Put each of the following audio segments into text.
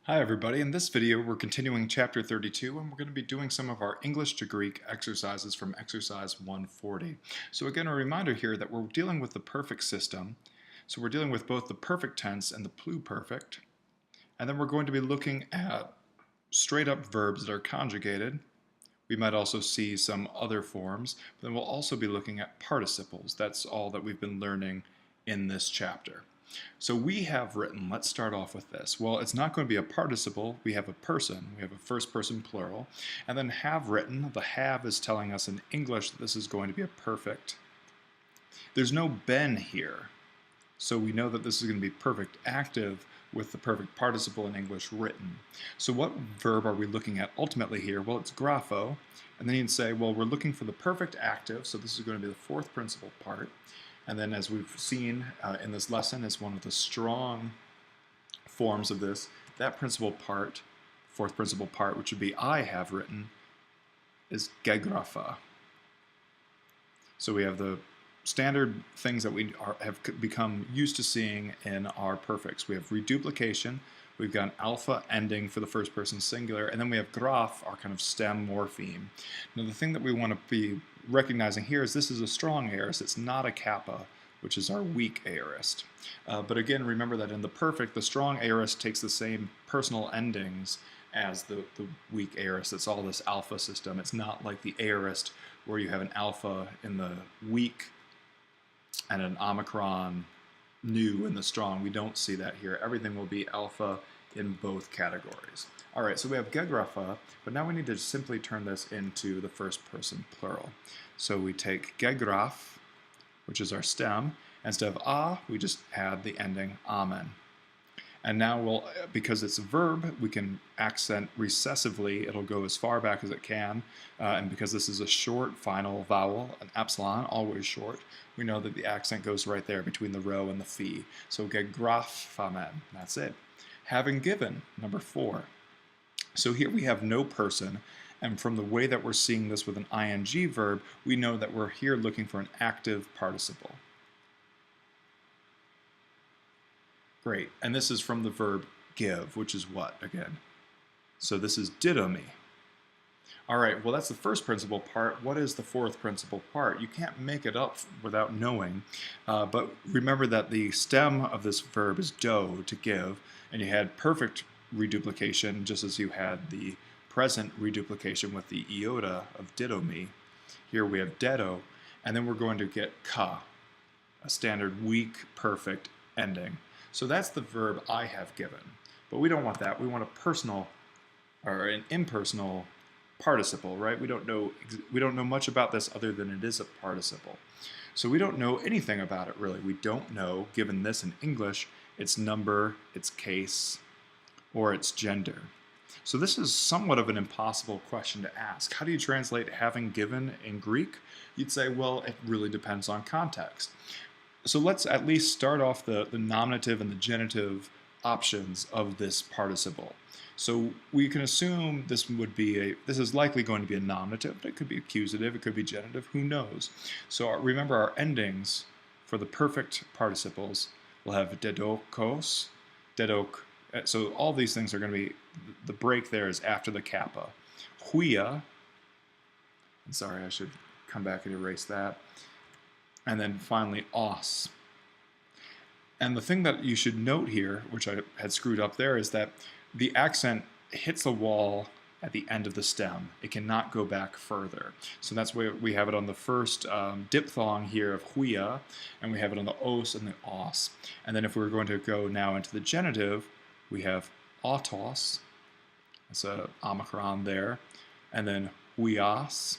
Hi everybody, in this video we're continuing chapter 32 and we're going to be doing some of our English to Greek exercises from exercise 140. So again, a reminder here that we're dealing with the perfect system. So we're dealing with both the perfect tense and the pluperfect. And then we're going to be looking at straight up verbs that are conjugated. We might also see some other forms, but then we'll also be looking at participles. That's all that we've been learning in this chapter. So we have written, let's start off with this. Well, it's not going to be a participle. We have a person. We have a first person plural. And then have written, the have is telling us in English that this is going to be a perfect. There's no been here. So we know that this is going to be perfect active with the perfect participle in English written. So what verb are we looking at ultimately here? Well, it's grapho. And then you'd say, well, we're looking for the perfect active. So this is going to be the fourth principal part. And then as we've seen in this lesson is one of the strong forms of this, that principal part, fourth principal part, which would be I have written, is gegrapha. So we have the standard things that we have become used to seeing in our perfects. We have reduplication, we've got an alpha ending for the first person singular, and then we have graph, our kind of stem morpheme. Now the thing that we want to be recognizing here is this is a strong aorist, it's not a kappa, which is our weak aorist. But again, remember that in the perfect, the strong aorist takes the same personal endings as the weak aorist. It's all this alpha system. It's not like the aorist where you have an alpha in the weak and an omicron nu in the strong. We don't see that here. Everything will be alpha in both categories. All right, so we have gegrapha, but now we need to simply turn this into the first person plural. So we take gegraph, which is our stem. Instead of a, we just add the ending amen. And now we'll, because it's a verb, we can accent recessively. It'll go as far back as it can. And because this is a short final vowel, an epsilon, always short, we know that the accent goes right there between the rho and the phi. So gegraphamen, that's it. Having given, number 4. So here we have no person, and from the way that we're seeing this with an ing verb, we know that we're here looking for an active participle. Great, and this is from the verb give, which is what, again? So this is didomi. All right, well that's the first principal part. What is the fourth principal part? You can't make it up without knowing, but remember that the stem of this verb is do, to give, and you had perfect reduplication just as you had the present reduplication with the iota of didomi. Here we have dedo, and then we're going to get ka, a standard weak perfect ending. So that's the verb I have given. But we don't want that. We want a personal or an impersonal participle, right? We don't know much about this other than it is a participle. So we don't know anything about it really. We don't know, given this in English, its number, its case, or its gender. So this is somewhat of an impossible question to ask. How do you translate having given in Greek? You'd say, well, it really depends on context. So let's at least start off the nominative and the genitive options of this participle. So we can assume this is likely going to be a nominative, but it could be accusative, it could be genitive, who knows? So remember our endings for the perfect participles will have dedokos, dedok. So all these things are going to be, the break there is after the kappa. Huia, sorry, I should come back and erase that. And then finally, os. And the thing that you should note here, which I had screwed up there, is that the accent hits a wall at the end of the stem. It cannot go back further. So that's why we have it on the first diphthong here of huia, and we have it on the os and the os. And then if we were going to go now into the genitive, we have autos, that's a omicron there, and then huias,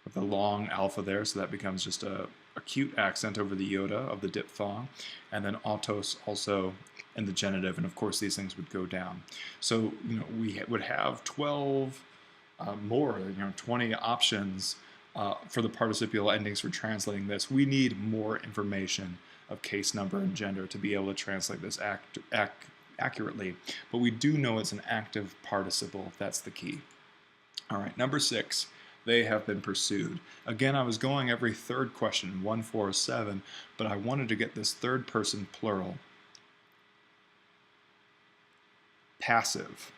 with the long alpha there, so that becomes just a acute accent over the iota of the diphthong, and then autos also in the genitive, and of course these things would go down. So we would have 12 more, 20 options for the participial endings for translating this. We need more information of case number and gender to be able to translate this accurately, but we do know it's an active participle. That's the key. All right, number 6. They have been pursued. Again, I was going every third question, 1, 4, 7, but I wanted to get this third person plural. passive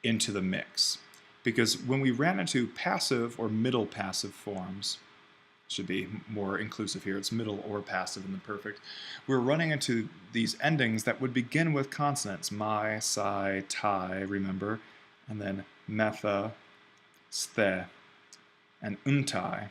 into the mix. Because when we ran into passive or middle passive forms, should be more inclusive here, it's middle or passive in the perfect, we're running into these endings that would begin with consonants, my, psi, tai, remember, and then metha, sthe, and untai.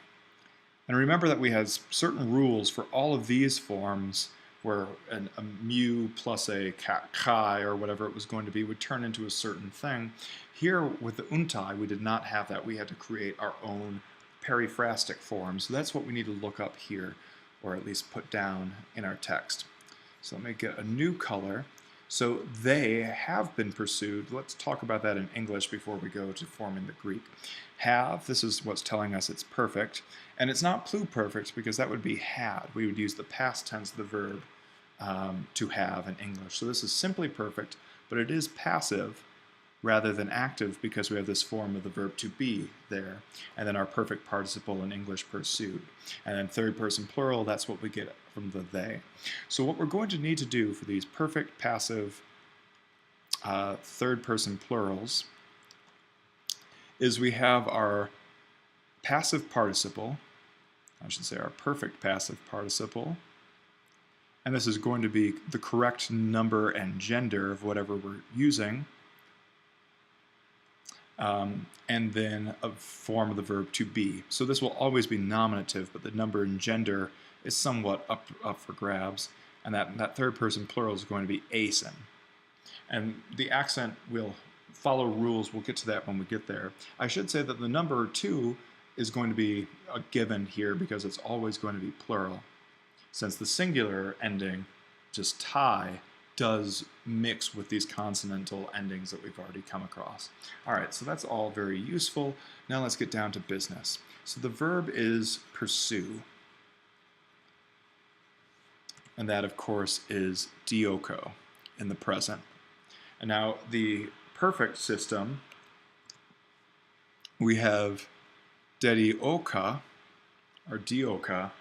And remember that we had certain rules for all of these forms where a mu plus a chi or whatever it was going to be would turn into a certain thing. Here with the untai, we did not have that. We had to create our own periphrastic form. So that's what we need to look up here, or at least put down in our text. So let me get a new color. So they have been pursued. Let's talk about that in English before we go to forming the Greek. Have, this is what's telling us it's perfect. And it's not pluperfect because that would be had. We would use the past tense of the verb to have in English. So this is simply perfect, but it is passive rather than active because we have this form of the verb to be there, and then our perfect participle in English, pursued. And then third person plural, that's what we get from the they. So what we're going to need to do for these perfect passive third person plurals is we have our passive participle, I should say our perfect passive participle, and this is going to be the correct number and gender of whatever we're using. And then a form of the verb to be. So this will always be nominative, but the number and gender is somewhat up for grabs. And that third person plural is going to be asin. And the accent will follow rules. We'll get to that when we get there. I should say that the number 2 is going to be a given here because it's always going to be plural. Since the singular ending, just tie, does mix with these consonantal endings that we've already come across. All right, so that's all very useful. Now let's get down to business. So the verb is pursue. And that, of course, is dioko in the present. And now the perfect system, we have dedioka, or dioka,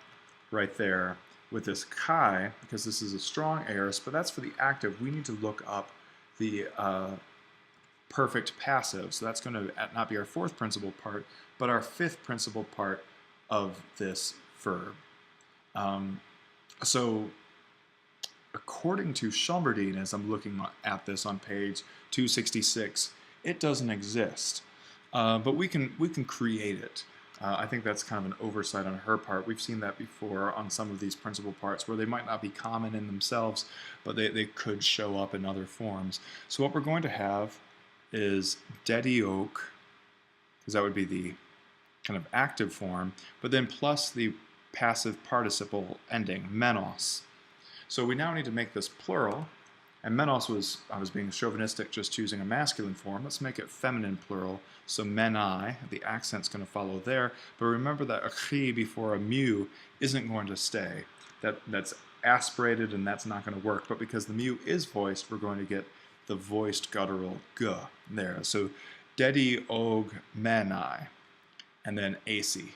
right there, with this chi, because this is a strong aorist, but that's for the active. We need to look up the perfect passive. So that's going to not be our fourth principal part, but our fifth principal part of this verb. So according to Shelmerdine, as I'm looking at this on page 266, it doesn't exist, but we can create it. I think that's kind of an oversight on her part. We've seen that before on some of these principal parts where they might not be common in themselves, but they could show up in other forms. So what we're going to have is dedioke, because that would be the kind of active form, but then plus the passive participle ending, menos. So we now need to make this plural, and menos I was being chauvinistic just choosing a masculine form. Let's make it feminine plural. So menai, the accent's going to follow there. But remember that a chi before a mu isn't going to stay. That's aspirated and that's not going to work. But because the mu is voiced, we're going to get the voiced guttural g there. So dedi og menai, and then asi.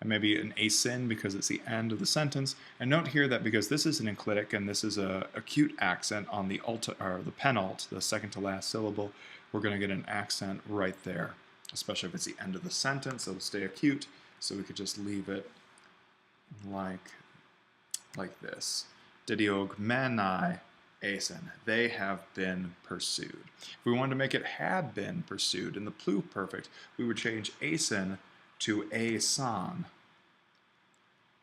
And maybe an asin because it's the end of the sentence. And note here that because this is an enclitic and this is a acute accent on the the penult, the second to last syllable, we're going to get an accent right there, especially if it's the end of the sentence. It'll stay acute, so we could just leave it like this. Didiog menai asin. They have been pursued. If we wanted to make it had been pursued in the pluperfect, we would change asin to asan,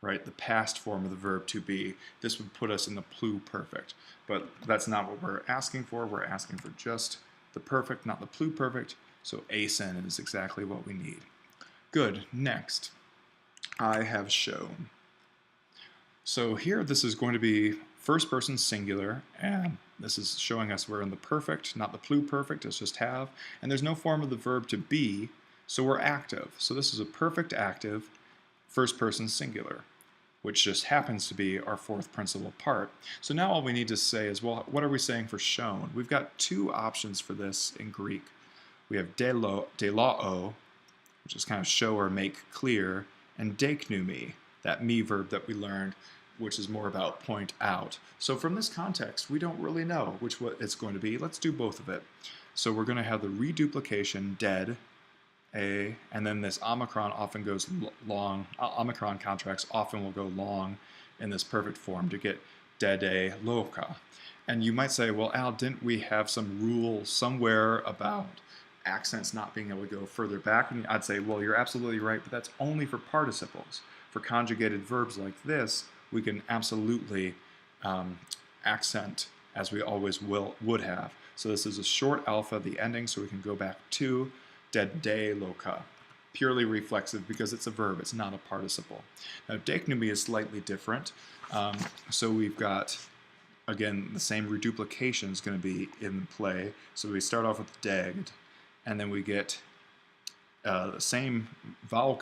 right? The past form of the verb to be. This would put us in the pluperfect, but that's not what we're asking for. We're asking for just the perfect, not the pluperfect, so asin is exactly what we need. Good, next, I have shown. So here this is going to be first person singular, and this is showing us we're in the perfect, not the pluperfect, it's just have, and there's no form of the verb to be, so we're active. So this is a perfect active, first person singular, which just happens to be our fourth principal part. So now all we need to say is, well, what are we saying for shown? We've got two options for this in Greek. We have delao, which is kind of show or make clear, and deiknumi, that me verb that we learned which is more about point out. So from this context, we don't really know which what it's going to be. Let's do both of it. So we're going to have the reduplication, dead, a, and then this omicron often goes long. Omicron contracts often will go long in this perfect form to get dede loca. And you might say, well, Al, didn't we have some rule somewhere about accents not being able to go further back? And I'd say, well, you're absolutely right, but that's only for participles. For conjugated verbs like this, we can absolutely accent as we always would have. So this is a short alpha, the ending, so we can go back to dede loca. Purely reflexive because it's a verb, it's not a participle. Now, deichnumi is slightly different. So we've got, again, the same reduplication is going to be in play. So we start off with degd, and then we get the same vowel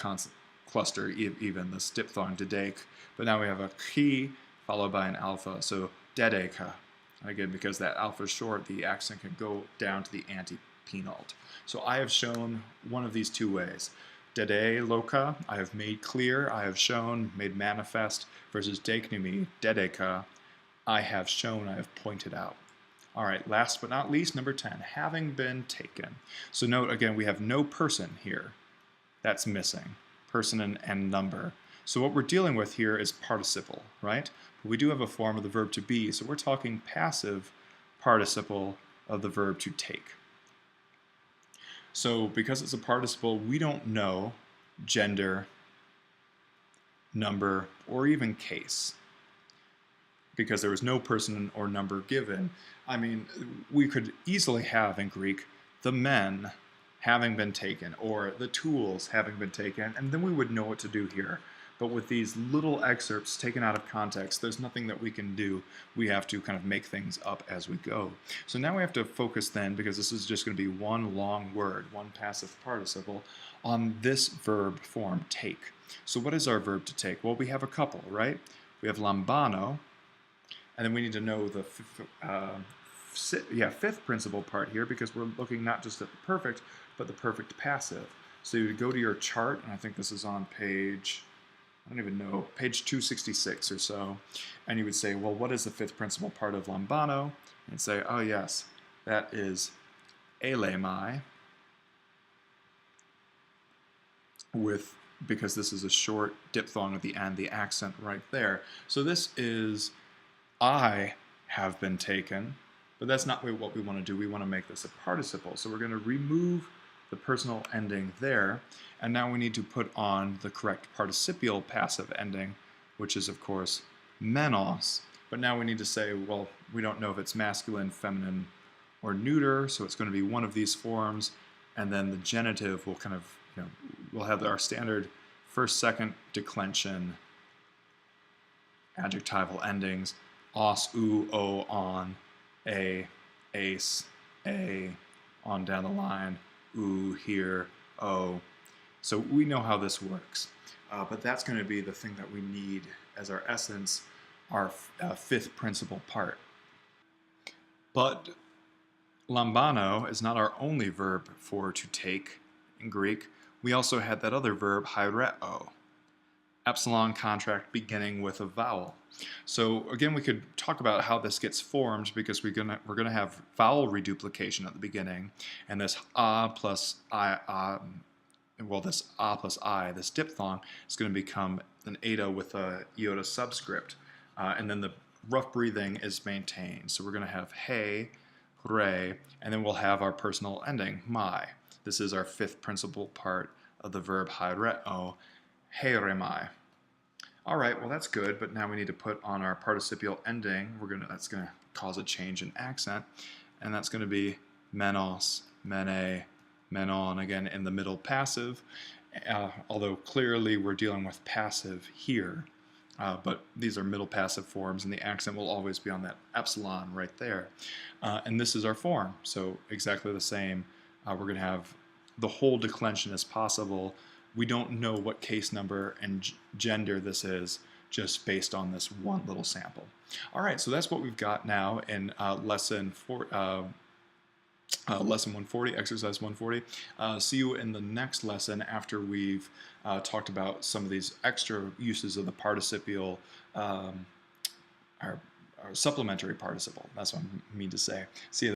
cluster, even this diphthong, dedeik, but now we have a chi followed by an alpha, so dedeika. Again, because that alpha is short, the accent can go down to the antepenult. So I have shown one of these two ways. Dede loca, I have made clear, I have shown, made manifest, versus deichnumi, dedeka, I have shown, I have pointed out. All right, last but not least, number 10, having been taken. So note, again, we have no person here. That's missing, person and number. So what we're dealing with here is participle, right? But we do have a form of the verb to be, so we're talking passive participle of the verb to take. So because it's a participle, we don't know gender, number, or even case, because there was no person or number given. I mean, we could easily have in Greek the men having been taken, or the tools having been taken, and then we would know what to do here. But with these little excerpts taken out of context, there's nothing that we can do. We have to kind of make things up as we go. So now we have to focus then, because this is just going to be one long word, one passive participle, on this verb form, take. So what is our verb to take? Well, we have a couple, right? We have lambano, and then we need to know the fifth principal part here, because we're looking not just at the perfect, but the perfect passive. So you would go to your chart, and I think this is on page, I don't even know, page 266 or so, and you would say, well, what is the fifth principal part of lambano? And say, oh yes, that is elemai, because this is a short diphthong at the end, the accent right there. So this is I have been taken, but that's not what we want to do. We want to make this a participle. So we're going to remove the personal ending there, and now we need to put on the correct participial passive ending, which is, of course, menos. But now we need to say, well, we don't know if it's masculine, feminine, or neuter, so it's going to be one of these forms, and then the genitive will kind of, we'll have our standard first, second declension adjectival endings, os, u, o, on, a, ace, a, on down the line, ooh, here, oh. So we know how this works, but that's going to be the thing that we need as our essence, our fifth principal part. But lambano is not our only verb for to take in Greek. We also had that other verb, hyreo, epsilon contract beginning with a vowel. So again, we could talk about how this gets formed, because we're gonna have vowel reduplication at the beginning, and this a plus I, this a plus I, this diphthong, is going to become an eta with a iota subscript, and then the rough breathing is maintained. So we're going to have he, re, and then we'll have our personal ending, my. This is our fifth principal part of the verb hyreo, heremai. All right, well that's good, but now we need to put on our participial ending. That's going to cause a change in accent, and that's going to be menos, mene, menon, again in the middle passive, although clearly we're dealing with passive here, but these are middle passive forms, and the accent will always be on that epsilon right there. And this is our form, so exactly the same. We're going to have the whole declension as possible. We don't know what case number and gender this is, just based on this one little sample. All right, so that's what we've got now in lesson 140, exercise 140. See you in the next lesson after we've talked about some of these extra uses of the participial our supplementary participle. That's what I mean to say. See you.